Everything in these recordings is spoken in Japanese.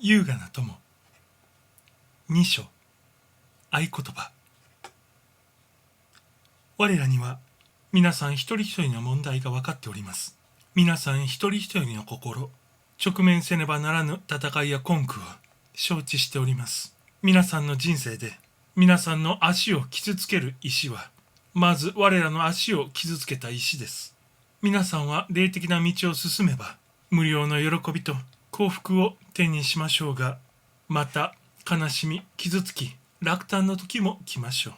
優雅な友。二章。合言葉。我らには皆さん一人一人の問題が分かっております。皆さん一人一人の心、直面せねばならぬ戦いや根拠を承知しております。皆さんの人生で皆さんの足を傷つける石は、まず我らの足を傷つけた石です。皆さんは霊的な道を進めば、無料の喜びと幸福を手にしましょうが、また悲しみ、傷つき、落胆の時も来ましょう。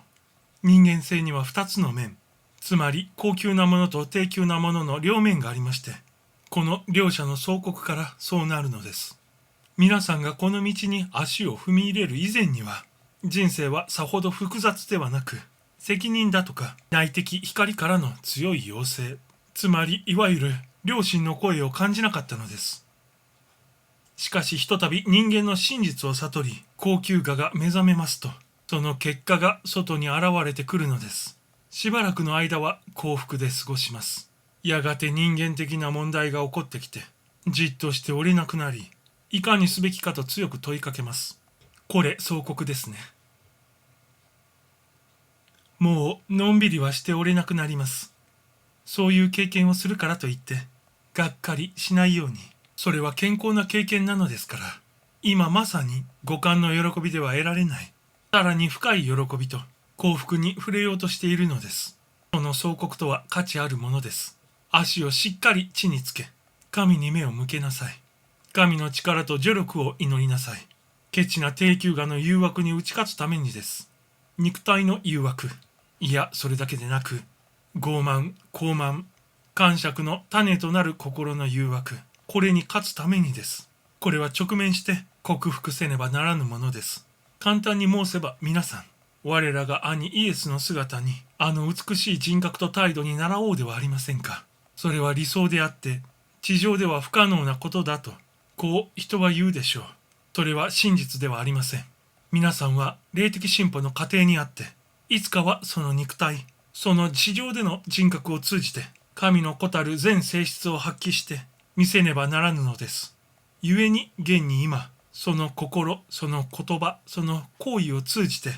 人間性には二つの面、つまり高級なものと低級なものの両面がありまして、この両者の相国からそうなるのです。皆さんがこの道に足を踏み入れる以前には、人生はさほど複雑ではなく、責任だとか内的光からの強い要請、つまりいわゆる良心の声を感じなかったのです。しかしひとたび人間の真実を悟り、高級我が目覚めますと、その結果が外に現れてくるのです。しばらくの間は幸福で過ごします。やがて人間的な問題が起こってきて、じっとしておれなくなり、いかにすべきかと強く問いかけます。これ相国ですね。もうのんびりはしておれなくなります。そういう経験をするからといって、がっかりしないように。それは健康な経験なのですから、今まさに五感の喜びでは得られない、さらに深い喜びと幸福に触れようとしているのです。その相国とは価値あるものです。足をしっかり地につけ、神に目を向けなさい。神の力と助力を祈りなさい。ケチな低級我の誘惑に打ち勝つためにです。肉体の誘惑、いやそれだけでなく、傲慢、高慢、癇癪の種となる心の誘惑、これに勝つためにです。これは直面して克服せねばならぬものです。簡単に申せば皆さん、我らが兄イエスの姿に、あの美しい人格と態度に倣おうではありませんか。それは理想であって、地上では不可能なことだと、こう人は言うでしょう。それは真実ではありません。皆さんは霊的進歩の過程にあって、いつかはその肉体、その地上での人格を通じて、神の子たる全性質を発揮して見せねばならぬのです。故に現に今、その心、その言葉、その行為を通じて、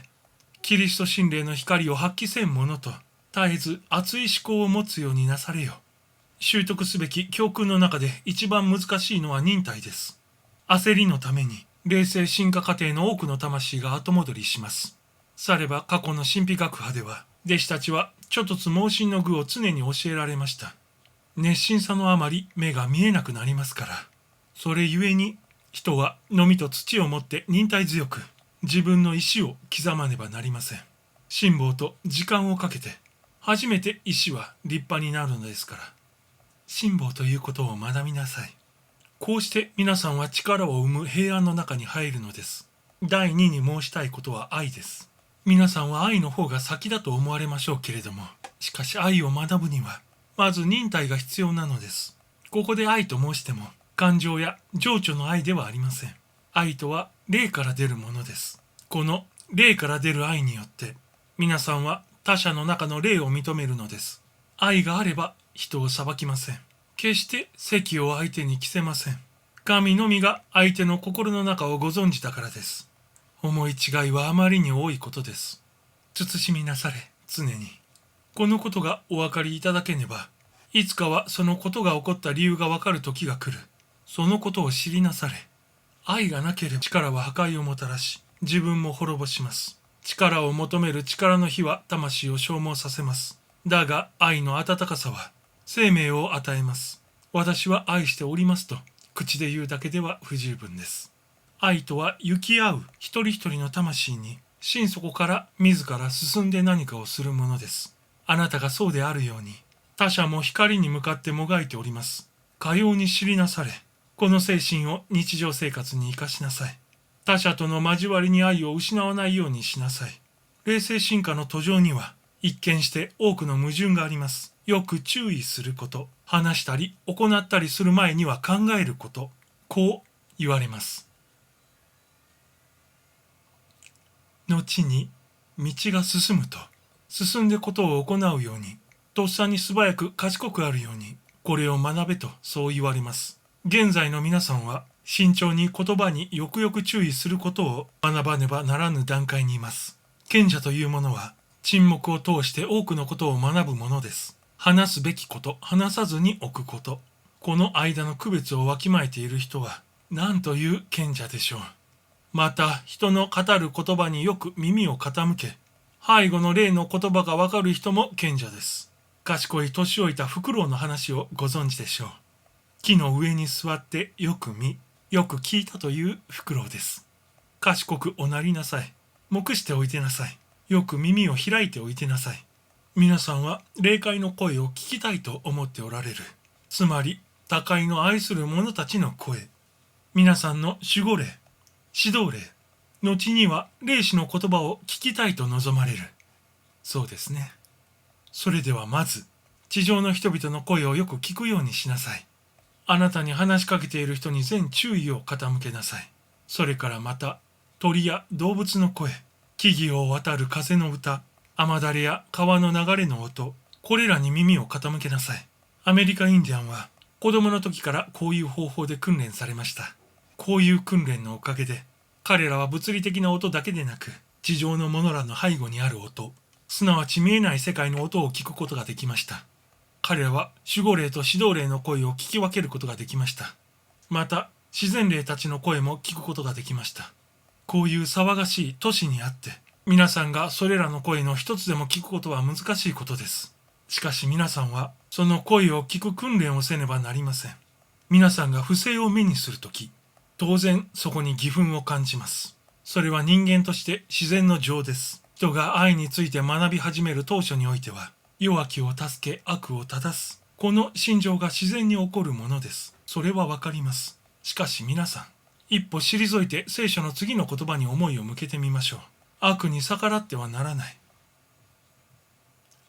キリスト神霊の光を発揮せんものと、絶えず熱い思考を持つようになされよ。習得すべき教訓の中で一番難しいのは忍耐です。焦りのために、霊性進化過程の多くの魂が後戻りします。されば過去の神秘学派では、弟子たちは諸突猛進の具を常に教えられました。熱心さのあまり目が見えなくなりますから。それゆえに、人はのみと土をもって忍耐強く、自分の石を刻まねばなりません。辛抱と時間をかけて、初めて石は立派になるのですから。辛抱ということを学びなさい。こうして皆さんは力を生む平安の中に入るのです。第二に申したいことは愛です。皆さんは愛の方が先だと思われましょうけれども、しかし愛を学ぶには、まず忍耐が必要なのです。ここで愛と申しても、感情や情緒の愛ではありません。愛とは霊から出るものです。この霊から出る愛によって、皆さんは他者の中の霊を認めるのです。愛があれば人を裁きません。決して責を相手に着せません。神のみが相手の心の中をご存じだからです。思い違いはあまりに多いことです。慎みなされ、常に。このことがお分かりいただけねば、いつかはそのことが起こった理由がわかる時が来る。そのことを知りなされ。愛がなければ力は破壊をもたらし、自分も滅ぼします。力を求める力の火は魂を消耗させます。だが愛の温かさは生命を与えます。私は愛しておりますと口で言うだけでは不十分です。愛とは行き合う一人一人の魂に心底から自ら進んで何かをするものです。あなたがそうであるように他者も光に向かってもがいております。かように知りなされ、この精神を日常生活に生かしなさい。他者との交わりに愛を失わないようにしなさい。霊性進化の途上には一見して多くの矛盾があります。よく注意すること、話したり行ったりする前には考えること、こう言われます。後に道が進むと、進んでことを行うように、とっさに素早く賢くあるように、これを学べとそう言われます。現在の皆さんは慎重に言葉によくよく注意することを学ばねばならぬ段階にいます。賢者というものは沈黙を通して多くのことを学ぶものです。話すべきこと、話さずに置くこと。この間の区別をわきまえている人は何という賢者でしょう。また人の語る言葉によく耳を傾け、背後の例の言葉がわかる人も賢者です。賢い年老いたフクロウの話をご存知でしょう。木の上に座ってよく見、よく聞いたというフクロウです。賢くおなりなさい。黙しておいてなさい。よく耳を開いておいてなさい。皆さんは霊界の声を聞きたいと思っておられる。つまり、他界の愛する者たちの声。皆さんの守護霊、指導霊、後には霊視の言葉を聞きたいと望まれる。そうですね。それではまず、地上の人々の声をよく聞くようにしなさい。あなたに話しかけている人に全注意を傾けなさい。それからまた、鳥や動物の声、木々を渡る風の歌、雨だれや川の流れの音、これらに耳を傾けなさい。アメリカインディアンは子供の時からこういう方法で訓練されました。こういう訓練のおかげで、彼らは物理的な音だけでなく、地上のものらの背後にある音、すなわち見えない世界の音を聞くことができました。彼らは守護霊と指導霊の声を聞き分けることができました。また、自然霊たちの声も聞くことができました。こういう騒がしい都市にあって、皆さんがそれらの声の一つでも聞くことは難しいことです。しかし皆さんは、その声を聞く訓練をせねばなりません。皆さんが不正を目にするとき、当然そこに義憤を感じます。それは人間として自然の情です。人が愛について学び始める当初においては、弱きを助け悪を正す。この心情が自然に起こるものです。それはわかります。しかし皆さん、一歩退いて聖書の次の言葉に思いを向けてみましょう。悪に逆らってはならない。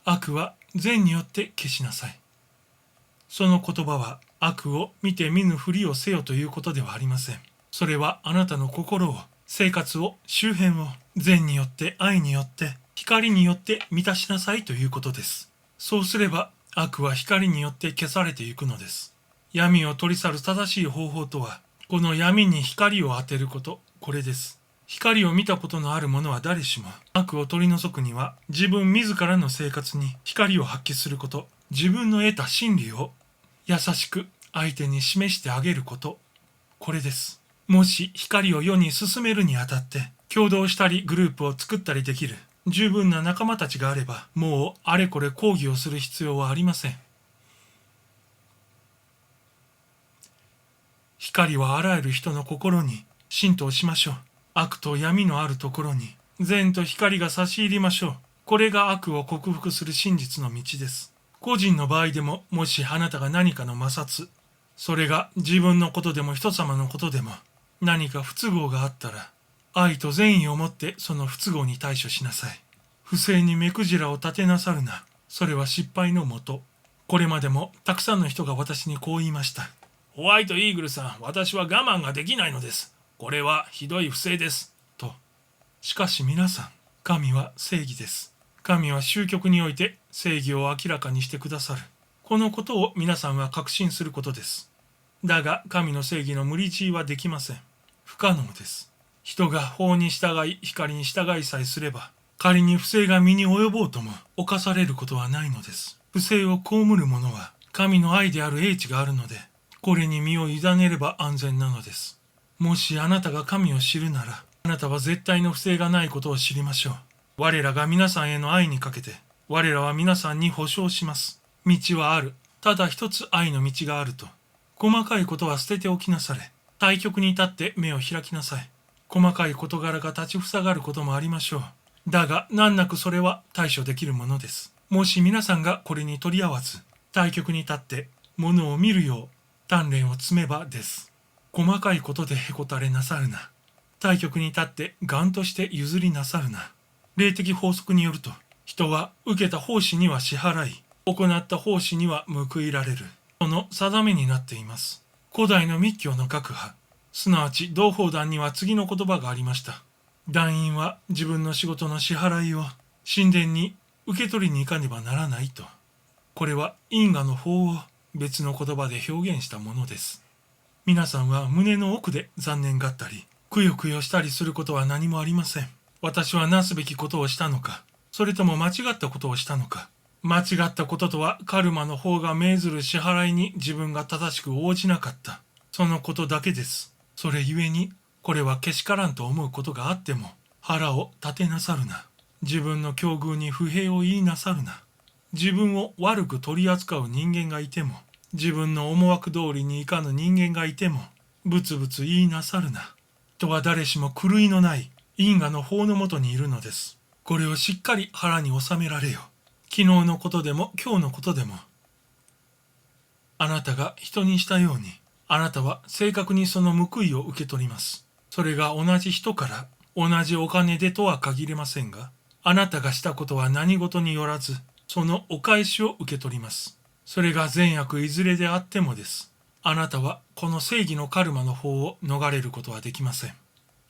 悪は善によって消しなさい。その言葉は悪を見て見ぬふりをせよということではありません。それはあなたの心を、生活を、周辺を善によって愛によって光によって満たしなさいということです。そうすれば悪は光によって消されていくのです。闇を取り去る正しい方法とは、この闇に光を当てること、これです。光を見たことのある者は誰しも悪を取り除くには自分自らの生活に光を発揮すること、自分の得た真理を優しく相手に示してあげること、これです。もし光を世に進めるにあたって共同したりグループを作ったりできる十分な仲間たちがあれば、もうあれこれ抗議をする必要はありません。光はあらゆる人の心に浸透しましょう。悪と闇のあるところに善と光が差し入りましょう。これが悪を克服する真実の道です。個人の場合でも、もしあなたが何かの摩擦、それが自分のことでも人様のことでも何か不都合があったら、愛と善意をもってその不都合に対処しなさい。不正に目くじらを立てなさるな。それは失敗のもと。これまでもたくさんの人が私にこう言いました。ホワイトイーグルさん、私は我慢ができないのです。これはひどい不正です。と。しかし皆さん、神は正義です。神は終局において正義を明らかにしてくださる。このことを皆さんは確信することです。だが神の正義の無理強いはできません。不可能です。人が法に従い光に従いさえすれば、仮に不正が身に及ぼうとも犯されることはないのです。不正を被る者は神の愛である英知があるので、これに身を委ねれば安全なのです。もしあなたが神を知るなら、あなたは絶対の不正がないことを知りましょう。我らが皆さんへの愛にかけて、我らは皆さんに保証します。道はある。ただ一つ愛の道があると。細かいことは捨てておきなされ。対極に立って目を開きなさい。細かい事柄が立ちふさがることもありましょう。だが難なくそれは対処できるものです。もし皆さんがこれに取り合わず、対極に立って物を見るよう鍛錬を積めばです。細かいことでへこたれなさるな。対極に立って頑として譲りなさるな。霊的法則によると、人は受けた奉仕には支払い、行った奉仕には報いられる。その定めになっています。古代の密教の学派、すなわち同法団には次の言葉がありました。団員は自分の仕事の支払いを神殿に受け取りに行かねばならないと。これは因果の法を別の言葉で表現したものです。皆さんは胸の奥で残念がったり、くよくよしたりすることは何もありません。私はなすべきことをしたのか、それとも間違ったことをしたのか。間違ったこととはカルマの方が命ずる支払いに自分が正しく応じなかった。そのことだけです。それゆえに、これはけしからんと思うことがあっても、腹を立てなさるな。自分の境遇に不平を言いなさるな。自分を悪く取り扱う人間がいても、自分の思惑通りにいかぬ人間がいても、ぶつぶつ言いなさるな。人は誰しも狂いのない因果の法のもとにいるのです。これをしっかり腹に収められよ。昨日のことでも今日のことでも。あなたが人にしたように、あなたは正確にその報いを受け取ります。それが同じ人から同じお金でとは限りませんが、あなたがしたことは何事によらず、そのお返しを受け取ります。それが善悪いずれであってもです。あなたはこの正義のカルマの方を逃れることはできません。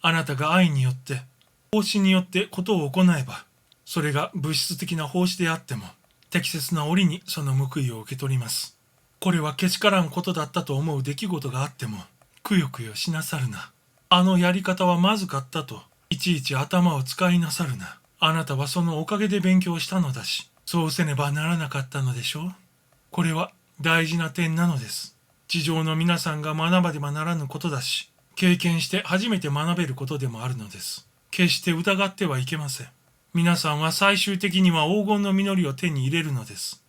あなたが愛によって、奉仕によってことを行えば、それが物質的な奉仕であっても、適切な折にその報いを受け取ります。これはけしからんことだったと思う出来事があっても、くよくよしなさるな。あのやり方はまずかったと、いちいち頭を使いなさるな。あなたはそのおかげで勉強したのだし、そうせねばならなかったのでしょう。これは大事な点なのです。地上の皆さんが学ばねばならぬことだし、経験して初めて学べることでもあるのです。決して疑ってはいけません。皆さんは最終的には黄金の実りを手に入れるのです。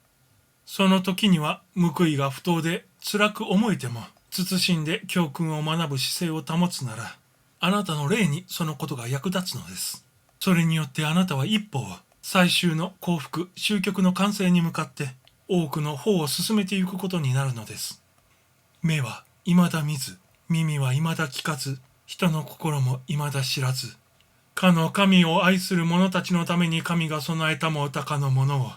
その時には報いが不当で辛く思えても、慎んで教訓を学ぶ姿勢を保つなら、あなたの霊にそのことが役立つのです。それによってあなたは一歩を最終の幸福、終局の完成に向かって多くの方を進めていくことになるのです。目は未だ見ず、耳は未だ聞かず、人の心も未だ知らず、かの神を愛する者たちのために神が備えたもうたかのものを、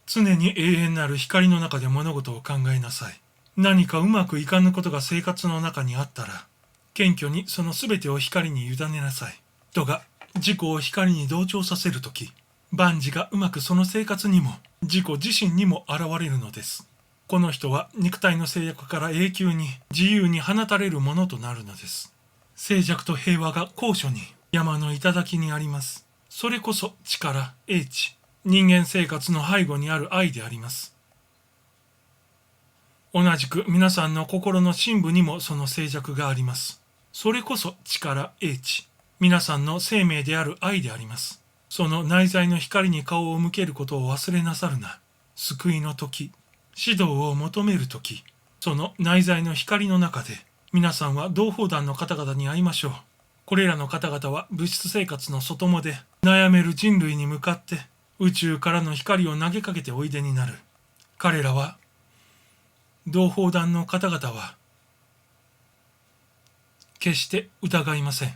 常に永遠なる光の中で物事を考えなさい。何かうまくいかぬことが生活の中にあったら、謙虚にそのすべてを光に委ねなさい。人が自己を光に同調させるとき、万事がうまくその生活にも自己自身にも現れるのです。この人は肉体の制約から永久に自由に放たれるものとなるのです。静寂と平和が高所に山の頂にあります。それこそ力、英知、人間生活の背後にある愛であります。同じく皆さんの心の深部にもその静寂があります。それこそ力、英知、皆さんの生命である愛であります。その内在の光に顔を向けることを忘れなさるな。救いの時、指導を求める時、その内在の光の中で、皆さんは同胞団の方々に会いましょう。これらの方々は物質生活の外もで悩める人類に向かって宇宙からの光を投げかけておいでになる。彼らは、同胞団の方々は、決して疑いません。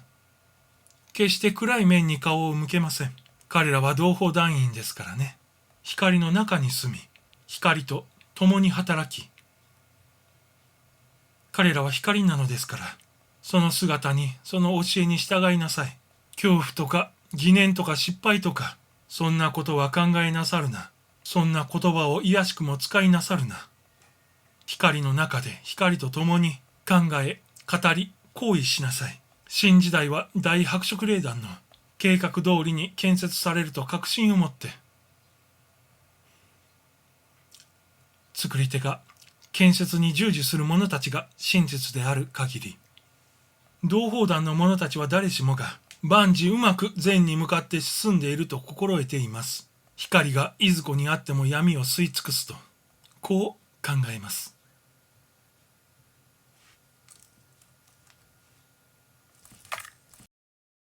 決して暗い面に顔を向けません。彼らは同胞団員ですからね。光の中に住み、光と共に働き、彼らは光なのですから、その姿に、その教えに従いなさい。恐怖とか疑念とか失敗とか、そんなことは考えなさるな。そんな言葉を卑しくも使いなさるな。光の中で光と共に考え、語り、行為しなさい。新時代は大伯爵令団の計画通りに建設されると確信を持って、作り手が建設に従事する者たちが真実である限り、同胞団の者たちは誰しもが万事うまく善に向かって進んでいると心得ています。光がいずこにあっても闇を吸い尽くすと、こう考えます。